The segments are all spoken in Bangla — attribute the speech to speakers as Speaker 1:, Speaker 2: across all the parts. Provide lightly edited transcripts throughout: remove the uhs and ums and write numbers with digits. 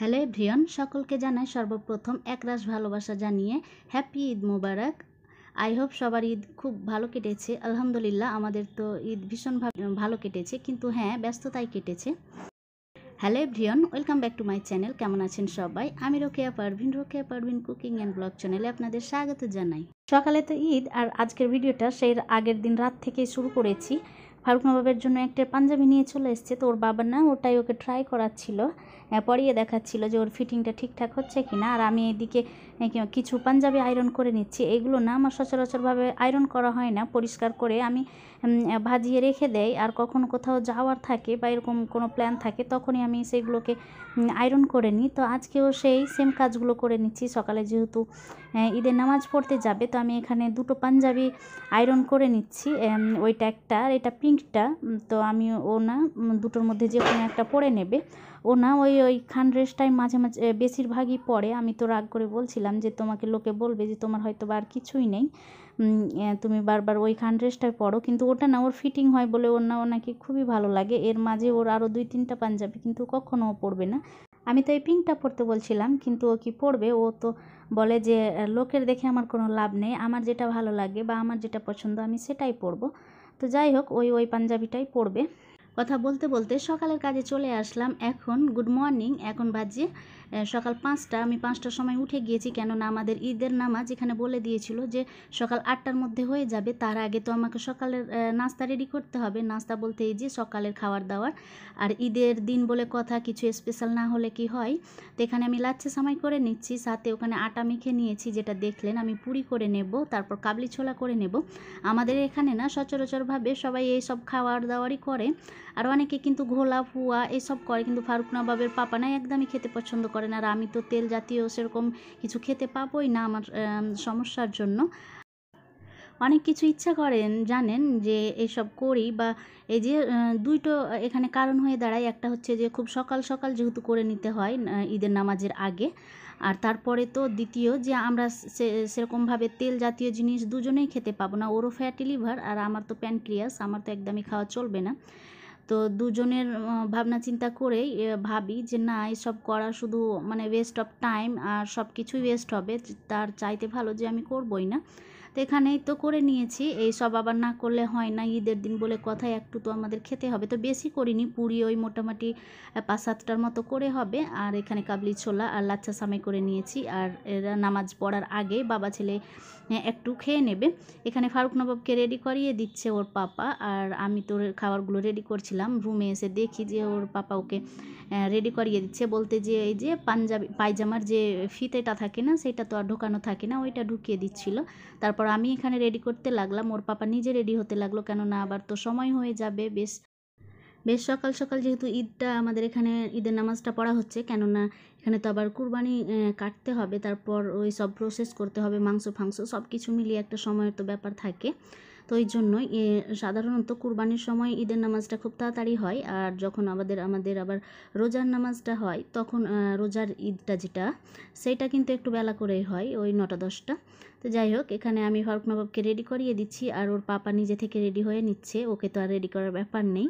Speaker 1: হ্যালো এভরিওয়ান, সকলকে জানাই সর্বপ্রথম একরাশ ভালোবাসা জানিয়ে happy Eid Mubarak. I hope সবার ঈদ খুব ভালো কেটেছে। আলহামদুলিল্লাহ, আমাদের তো ঈদ ভীষণ ভালো কেটেছে, কিন্তু হ্যাঁ, ব্যস্ততায় কেটেছে। Hello everyone, welcome back to my channel. কেমন আছেন সবাই? আমি Rokeya Parvin cooking and blog চ্যানেলে আপনাদের স্বাগত জানাই। সকালে তো ঈদ, আর আজকের ভিডিওটা সেই আগের দিন রাত থেকে শুরু করেছি। ফারুক নবাবের জন্য একটা পাঞ্জাবি নিয়ে চলে এসছে, তো ওর বাবা না ওটাই ওকে ট্রাই করাচ্ছিল, পরিয়ে দেখাচ্ছিল যে ওর ফিটিংটা ঠিকঠাক হচ্ছে কিনা। আর আমি এদিকে কিছু পাঞ্জাবি আয়রন করে নিচ্ছি। এগুলো না আমার সচরাচরভাবে আয়রন করা হয় না, পরিষ্কার করে আমি ভাজিয়ে রেখে দেয়। আর কখনো কোথাও যাওয়ার থাকে বা এরকম কোনো প্ল্যান থাকে তখনই আমি সেগুলোকে আয়রন করে নিই। তো আজকেও সেই সেম কাজগুলো করে নিচ্ছি। সকালে যেহেতু ঈদের নামাজ পড়তে যাবে, তো আমি এখানে দুটো পাঞ্জাবি আয়রন করে নিচ্ছি। ওইটা একটা আর এটা পিঙ্কটা। তো আমি ও না দুটোর মধ্যে যে কোনো একটা পরে নেবে। ও না ওই খান ড্রেসটাই মাঝে মাঝে বেশিরভাগই পরে। আমি তো রাগ করে বলছিলাম যে তোমাকে লোকে বলবে যে তোমার হয়তো বা আর কিছুই নেই, তুমি বারবার ওই খান ড্রেসটাই পরো, কিন্তু ওটা না ওর ফিটিং হয় বলে ওর নাকি খুবই ভালো লাগে। এর মাঝে ওর আরও 2-3টা পাঞ্জাবি, কিন্তু কখনো ও পরবে না। আমি তো এই পিঙ্কটা পরতে বলছিলাম, কিন্তু ও কি পরবে? ও তো বলে যে লোকের দেখে আমার কোনো লাভ নেই, আমার যেটা ভালো লাগে বা আমার যেটা পছন্দ আমি সেটাই পরবো। তো যাই হোক, ওই পাঞ্জাবিটাই পরবে। কথা বলতে বলতে সকালের কাজে চলে আসলাম। এখন গুড মর্নিং, এখন বাজে সকাল 5টা। আমি 5টার সময় উঠে গিয়েছি, কেননা আমাদের ঈদের নামাজ এখানে বলে দিয়েছিল যে সকাল 8টার মধ্যে হয়ে যাবে। তার আগে তো আমাকে সকালের নাস্তা রেডি করতে হবে। নাস্তা বলতে এই যে সকালের খাবার দাবার। আর ঈদের দিন বলে কথা, কিছু স্পেশাল না হলে কি হয়। তো এখানে আমি লাচ্ছা সামাই করে নিচ্ছি, সাথে ওখানে আটা মেখে নিয়েছি, যেটা দেখলেন। আমি পুরি করে নেব, তারপর কাবলি ছোলা করে নেব। আমাদের এখানে না সচরাচরভাবে সবাই এই সব খাবার দাবারই করে। আর অনেকে কিন্তু ঘোলা ফুয়া এসব করে, কিন্তু ফারুক নবাবের পাপা না একদমই খেতে পছন্দ করে না। আর আমি তো তেল জাতীয় সেরকম কিছু খেতে পাবোই না আমার সমস্যার জন্য। অনেক কিছু ইচ্ছা করেন জানেন যে এসব করি, বা এই যে দুইটো এখানে কারণ হয়ে দাঁড়ায়। একটা হচ্ছে যে খুব সকাল সকাল যেহেতু করে নিতে হয় ঈদের নামাজের আগে, আর তারপরে তো দ্বিতীয় যে আমরা সেরকমভাবে তেল জাতীয় জিনিস দুজনেই খেতে পাবো না। ওরও ফ্যাটি লিভার আর আমার তো প্যানক্রিয়াস, আমার তো একদমই খাওয়া চলবে না। তো দুজনের ভাবনা চিন্তা করেই ভাবি যে না, এসব করা শুধু মানে ওয়েস্ট অফ টাইম, আর সব কিছুই ওয়েস্ট হবে। তার চাইতে ভালো যে আমি করবই না। তো এখানেই তো করে নিয়েছি। এই সব আবার না করলে হয় না, ঈদের দিন বলে কথায় একটু তো আমাদের খেতে হবে। তো বেশি করিনি, পুরি ওই মোটামুটি 5-7টার মতো করে হবে। আর এখানে কাবলি ছোলা আর লাচ্ছা সামাই করে নিয়েছি। আর এরা নামাজ পড়ার আগে বাবা ছেলে একটু খেয়ে নেবে। এখানে ফারুক নবাবকে রেডি করিয়ে দিচ্ছে ওর পাপা, আর আমি তো খাবারগুলো রেডি করছিলাম। রুমে এসে দেখি যে ওর পাপা ওকে রেডি করিয়ে দিচ্ছে, বলতে যে এই যে পায়জামার যে ফিতেটা থাকে না, সেটা তো আর ঢোকানো থাকে না, ওইটা ঢুকিয়ে দিচ্ছিল। তারপর আমি এখানে রেডি করতে লাগলাম, ওর পাপা নিজে রেডি হতে লাগলো, কেননা আবার তো সময় হয়ে যাবে। বেশ বেশ সকাল সকাল যেহেতু ঈদটা আমাদের এখানে ঈদের নামাজটা পড়া হচ্ছে, কেননা এখানে তো আবার কুরবানি কাটতে হবে, তারপর ওই সব প্রসেস করতে হবে, মাংস ফাংস সব কিছু মিলিয়ে একটা সময়ের তো ব্যাপার থাকে। তো এই জন্যই সাধারণত কুরবানির সময় ঈদের নামাজটা খুব তাড়াতাড়ি হয়। আর যখন আমাদের আবার রোজার নামাজটা হয়, তখন রোজার ঈদটা যেটা, সেইটা কিন্তু একটু বেলা করেই হয়, ওই 9টা-10টা। তো যাই হোক, এখানে আমি ফারুক নবাবকে রেডি করিয়ে দিচ্ছি, আর ওর পাপা নিজে থেকে রেডি হয়ে নিচ্ছে, ওকে তো আর রেডি করার ব্যাপার নেই।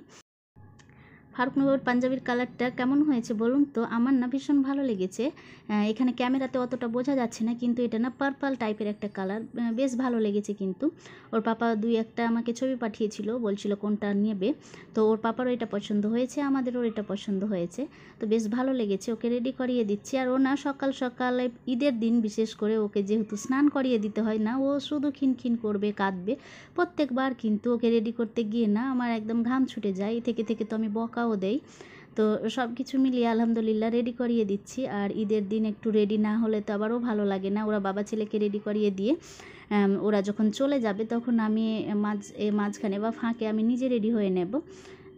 Speaker 1: ফারুক নবাবের পাঞ্জাবির কালারটা কেমন হয়েছে বলুন তো? আমার না ভীষণ ভালো লেগেছে। এখানে ক্যামেরাতে অতটা বোঝা যাচ্ছে না, কিন্তু এটা না পার্পল টাইপের একটা কালার, বেশ ভালো লেগেছে। কিন্তু ওর পাপা 2-1টা আমাকে ছবি পাঠিয়েছিল, বলছিল কোনটা নেবে। তো ওর পাপারও এটা পছন্দ হয়েছে, আমাদেরও এটা পছন্দ হয়েছে। তো বেশ ভালো লেগেছে, ওকে রেডি করিয়ে দিচ্ছি। আর ও না সকাল সকালে ঈদের দিন বিশেষ করে ওকে যেহেতু স্নান করিয়ে দিতে হয় না, ও শুধু খিনখিন করবে, কাঁদবে প্রত্যেকবার। কিন্তু ওকে রেডি করতে গিয়ে না আমার একদম ঘাম ছুটে যায়, থেকে থেকে তো আমি বকাও দেই। তো সব কিছু মিলিয়ে আলহামদুলিল্লাহ রেডি করিয়ে দিচ্ছি। আর ঈদের দিন একটু রেডি না হলে তো আবারও ভালো লাগে না। ওরা বাবা ছেলেকে রেডি করিয়ে দিয়ে ওরা যখন চলে যাবে, তখন আমি মাঝখানে বা ফাঁকে আমি নিজে রেডি হয়ে নেব।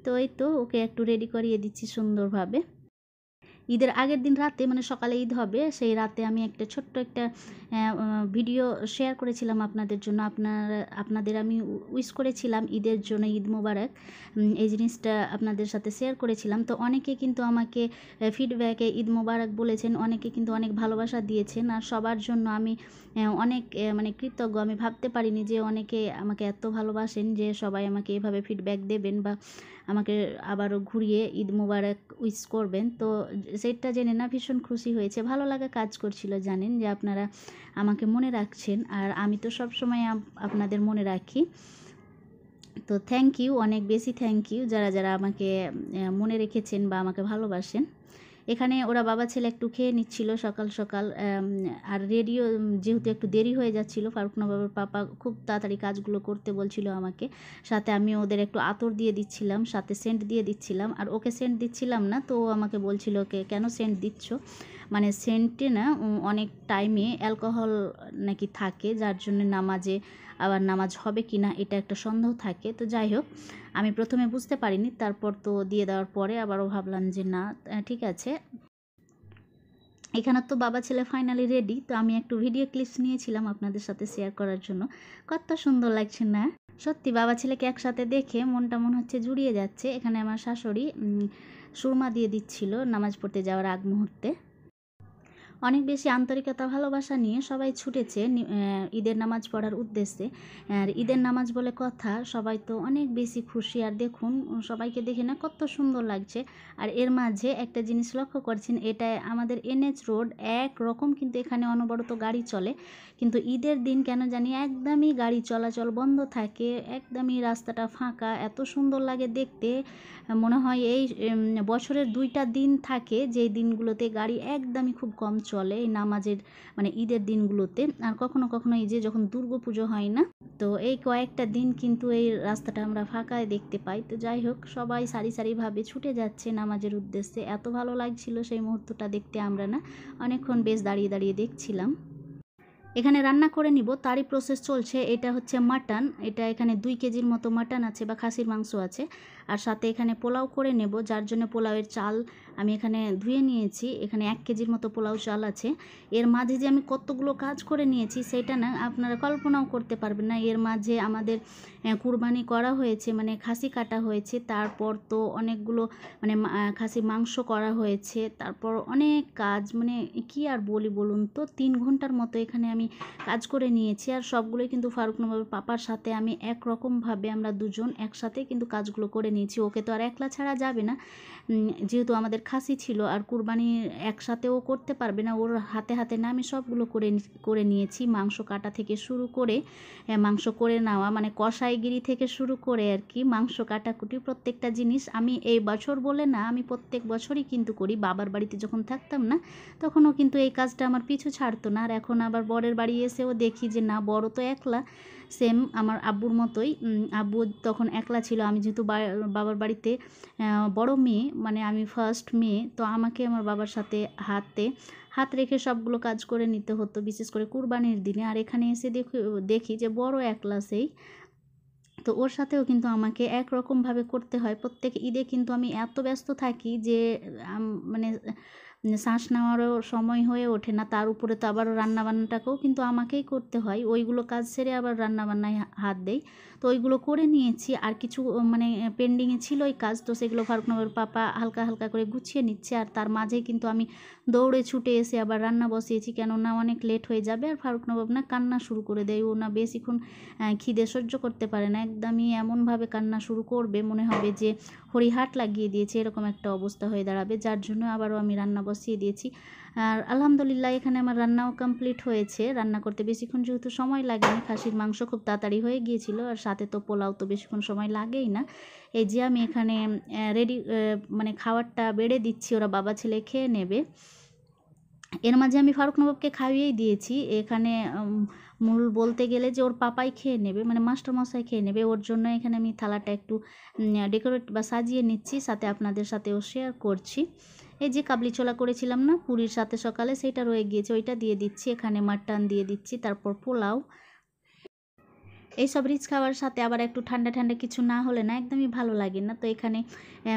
Speaker 1: তো এই তো ওকে একটু রেডি করিয়ে দিচ্ছি সুন্দরভাবে। ঈদের আগের দিন রাতে, মানে সকালে ঈদ হবে সেই রাতে, আমি একটা ছোট্ট একটা ভিডিও শেয়ার করেছিলাম আপনাদের জন্য। আপনাদের আমি উইশ করেছিলাম ঈদের জন্য, ঈদ মোবারক, এই জিনিসটা আপনাদের সাথে শেয়ার করেছিলাম। তো অনেকে কিন্তু আমাকে ফিডব্যাকে ঈদ মোবারক বলেছেন, অনেকে কিন্তু অনেক ভালোবাসা দিয়েছেন। আর সবার জন্য আমি অনেক মানে কৃতজ্ঞ। আমি ভাবতে পারিনি যে অনেকে আমাকে এত ভালোবাসেন, যে সবাই আমাকে এভাবে ফিডব্যাক দেবেন বা আমাকে আবারও ঘুরিয়ে ঈদ মোবারক উইশ করবেন। তো সেটা জেনে না ভীষণ খুশি হয়েছে, ভালো লাগা কাজ করছিল। জানেন যে আপনারা আমাকে মনে রাখছেন, আর আমি তো সবসময় আপনাদের মনে রাখি। তো থ্যাংক ইউ, অনেক বেশি থ্যাংক ইউ যারা যারা আমাকে মনে রেখেছেন বা আমাকে ভালোবাসেন। এখানে ওরা বাবা ছেলে একটু খেয়ে নিচ্ছিল সকাল সকাল, আর রেডিও যেহেতু একটু দেরি হয়ে যাচ্ছিলো, ফারুক নবাবের পাপা খুব তাড়াতাড়ি কাজগুলো করতে বলছিল আমাকে, সাথে আমি ওদের একটু আতর দিয়ে দিচ্ছিলাম, সাথে সেন্ট দিয়ে দিচ্ছিলাম। আর ওকে সেন্ট দিচ্ছিলাম না, তো ও আমাকে বলছিল কেন সেন্ট দিচ্ছ, মানে সেন্টে না অনেক টাইমে অ্যালকোহল নাকি থাকে, যার জন্য নামাজে আবার নামাজ হবে কি না এটা একটা সন্দেহ থাকে। তো যাই হোক, আমি প্রথমে বুঝতে পারিনি, তারপর তো দিয়ে দেওয়ার পরে আবারও ভাবলাম যে না ঠিক আছে। এখানে তো বাবা ছেলে ফাইনালি রেডি। তো আমি একটু ভিডিও ক্লিপস নিয়েছিলাম আপনাদের সাথে শেয়ার করার জন্য। কত সুন্দর লাগছে না? সত্যি বাবা ছেলেকে একসাথে দেখে মনটা মনে হচ্ছে জুড়িয়ে যাচ্ছে। এখানে আমার শাশুড়ি সুরমা দিয়ে দিচ্ছিল নামাজ পড়তে যাওয়ার আগ মুহূর্তে। অনেক বেশি আন্তরিকতা ভালোবাসা নিয়ে সবাই ছুটেছে ঈদের নামাজ পড়ার উদ্দেশ্যে। আর ঈদের নামাজ বলে কথা, সবাই তো অনেক বেশি খুশি। আর দেখুন সবাইকে দেখে না কত সুন্দর লাগছে। আর এর মাঝে একটা জিনিস লক্ষ্য করছেন, এটা আমাদের NH রোড একরকম, কিন্তু এখানে অনবরত গাড়ি চলে। কিন্তু ঈদের দিন কেন জানি একদমই গাড়ি চলাচল বন্ধ থাকে, একদমই রাস্তাটা ফাঁকা, এত সুন্দর লাগে দেখতে। মনে হয় এই বছরের 2টা দিন থাকে যেই দিনগুলোতে গাড়ি একদমই খুব কম চলে, এই নামাজের মানে ঈদের দিনগুলোতে। আর কখনো কখনো এই যে যখন দুর্গাপুজো হয় না, তো এই কয়েকটা দিন কিন্তু এই রাস্তাটা আমরা ফাঁকায় দেখতে পাই। তো যাই হোক, সবাই সারি সারিভাবে ছুটে যাচ্ছে নামাজের উদ্দেশ্যে। এত ভালো লাগছিল সেই মুহূর্তটা দেখতে, আমরা না অনেকক্ষণ বেশ দাঁড়িয়ে দাঁড়িয়ে দেখছিলাম। এখানে রান্না করে নিব, তারই প্রসেস চলছে। এটা হচ্ছে মাটন, এটা এখানে 2 কেজির মতো মাটন আছে বা খাসির মাংস আছে। আর সাথে এখানে পোলাও করে নেব, যার জন্য পোলাওয়ের চাল আমি এখানে ধুয়ে নিয়েছি। এখানে 1 কেজির মতো পোলাও চাল আছে। এর মাঝে যে আমি কতগুলো কাজ করে নিয়েছি সেটা না আপনারা কল্পনাও করতে পারবেন না। এর মাঝে আমাদের কুরবানি করা হয়েছে, মানে খাসি কাটা হয়েছে, তারপর তো অনেকগুলো মানে খাসি মাংস করা হয়েছে, তারপর অনেক কাজ, মানে কি আর বলি বলুন তো। 3 ঘন্টার মতো এখানে আমি কাজ করে নিয়েছি। আর সবগুলোই কিন্তু ফারুক নবাবের পাপার সাথে আমি একরকমভাবে আমরা দুজন একসাথে কিন্তু কাজগুলো করে নিয়েছি। ওকে তো আর একলা ছাড়া যাবে না, যেহেতু আমাদের খাসি ছিল, আর কুরবানি একসাথে ও করতে পারবে না, ওর হাতে হাতে না আমি সবগুলো করে নিয়েছি। মাংস কাটা থেকে শুরু করে মাংস করে নেওয়া, মানে কষাইগিরি থেকে শুরু করে আর কি, মাংস কাটাকুটি প্রত্যেকটা জিনিস আমি এই বছর বলে না, আমি প্রত্যেক বছরই কিন্তু করি। বাবার বাড়িতে যখন থাকতাম না তখনও কিন্তু এই কাজটা আমার পিছু ছাড়তো না। আর এখন আবার বরের বাড়ি এসেও দেখি যে না, বড় তো একলা, সেম আমার আব্বুর মতোই। আব্বু তখন একলা ছিল, আমি যেহেতু বাবার বাড়িতে বড় মেয়ে, মানে আমি ফার্স্ট মেয়ে, তো আমাকে আমার বাবার সাথে হাত রেখে সবগুলো কাজ করে নিতে হতো, বিশেষ করে কুরবানির দিনে। আর এখানে এসে দেখি যে বড় একলা সেই, তো ওর সাথেও কিন্তু আমাকে একরকমভাবে করতে হয়। প্রত্যেক ঈদে কিন্তু আমি এত ব্যস্ত থাকি যে মানে শ্বাস নেওয়ারও সময় হয়ে ওঠে না। তার উপরে তো আবার রান্নাবান্নাটাকেও কিন্তু আমাকেই করতে হয়। ওইগুলো কাজ সেরে আবার রান্নাবান্নায় হাত দেই। তো ওইগুলো করে নিয়েছি। আর কিছু মানে পেন্ডিংয়ে ছিল ওই কাজ, তো সেগুলো ফারুক নবাবের পাপা হালকা হালকা করে গুছিয়ে নিচ্ছে। আর তার মাঝেই কিন্তু আমি দৌড়ে ছুটে এসে আবার রান্না বসিয়েছি, কেননা অনেক লেট হয়ে যাবে। আর ফারুক নবাব না কান্না শুরু করে দেয়, ও না বেশিক্ষণ খিদে সহ্য করতে পারে না, একদমই এমনভাবে কান্না শুরু করবে মনে হবে যে হরিহাট লাগিয়ে দিয়েছে, এরকম একটা অবস্থা হয়ে দাঁড়াবে। যার জন্য আবারও আমি রান্না বসিয়ে দিয়েছি। আর আলহামদুলিল্লাহ এখানে আমার রান্নাও কমপ্লিট হয়েছে। রান্না করতে বেশিক্ষণ যেহেতু সময় লাগেনি, খাসির মাংস খুব তাড়াতাড়ি হয়ে গিয়েছিল, আর সাথে তো পোলাও তো বেশিক্ষণ সময় লাগেই না। এই যে আমি এখানে রেডি মানে খাবারটা বেড়ে দিচ্ছি, ওরা বাবা ছেলে খেয়ে নেবে। এর মাঝে আমি ফারুক নবাবকে খাইয়েই দিয়েছি। এখানে মূল বলতে গেলে যে ওর পাপাই খেয়ে নেবে, মানে মাস্টারমশাই খেয়ে নেবে, ওর জন্য এখানে আমি থালাটা একটু ডেকোরেট বা সাজিয়ে নিচ্ছি, সাথে আপনাদের সাথেও শেয়ার করছি। এই যে কাবলি ছোলা করেছিলাম না পুরীর সাথে সকালে, সেইটা রয়ে গিয়েছে, ওইটা দিয়ে দিচ্ছি। এখানে মাটন দিয়ে দিচ্ছি, তারপর পোলাও। এইসব রিচ খাওয়ার সাথে আবার একটু ঠান্ডা ঠান্ডা কিছু না হলে না একদমই ভালো লাগে না। তো এখানে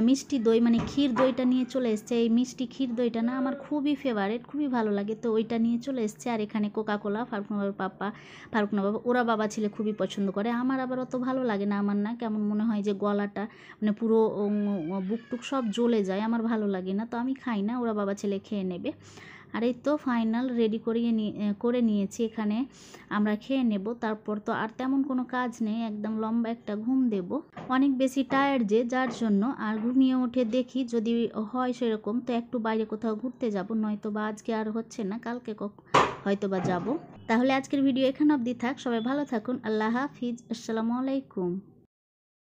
Speaker 1: মিষ্টি দই মানে ক্ষীর দইটা নিয়ে চলে এসছে। এই মিষ্টি ক্ষীর দইটা না আমার খুবই ফেভারিট, খুবই ভালো লাগে, তো ওইটা নিয়ে চলে এসছে। আর এখানে কোকাকোলা, ফারুক নবাবের পাপা, ফারুক নবাব ওরা বাবা ছেলে খুবই পছন্দ করে, আমার আবার অত ভালো লাগে না। আমার না কেমন মনে হয় যে গলাটা মানে পুরো বুকটুক সব জ্বলে যায়, আমার ভালো লাগে না, তো আমি খাই না, ওরা বাবা ছেলে খেয়ে নেবে। আর এই তো ফাইনাল রেডি করে নিয়েছি, এখানে আমরা খেয়ে নেব। তারপর তো আর তেমন কোনো কাজ নেই, একদম লম্বা একটা ঘুম দেব। অনেক বেশি টায়ার্ড যার জন্য আর ঘুমিয়ে উঠে দেখি যদি হয় সেরকম তো একটু বাইরে কোথাও ঘুরতে যাব, নয়তো বা আজকে আর হচ্ছে না, কালকে হয়তো বা যাব। তাহলে আজকের ভিডিও এখানে অবধি থাক। সবাই ভালো থাকুন। আল্লাহ হাফিজ। আসসালামু আলাইকুম।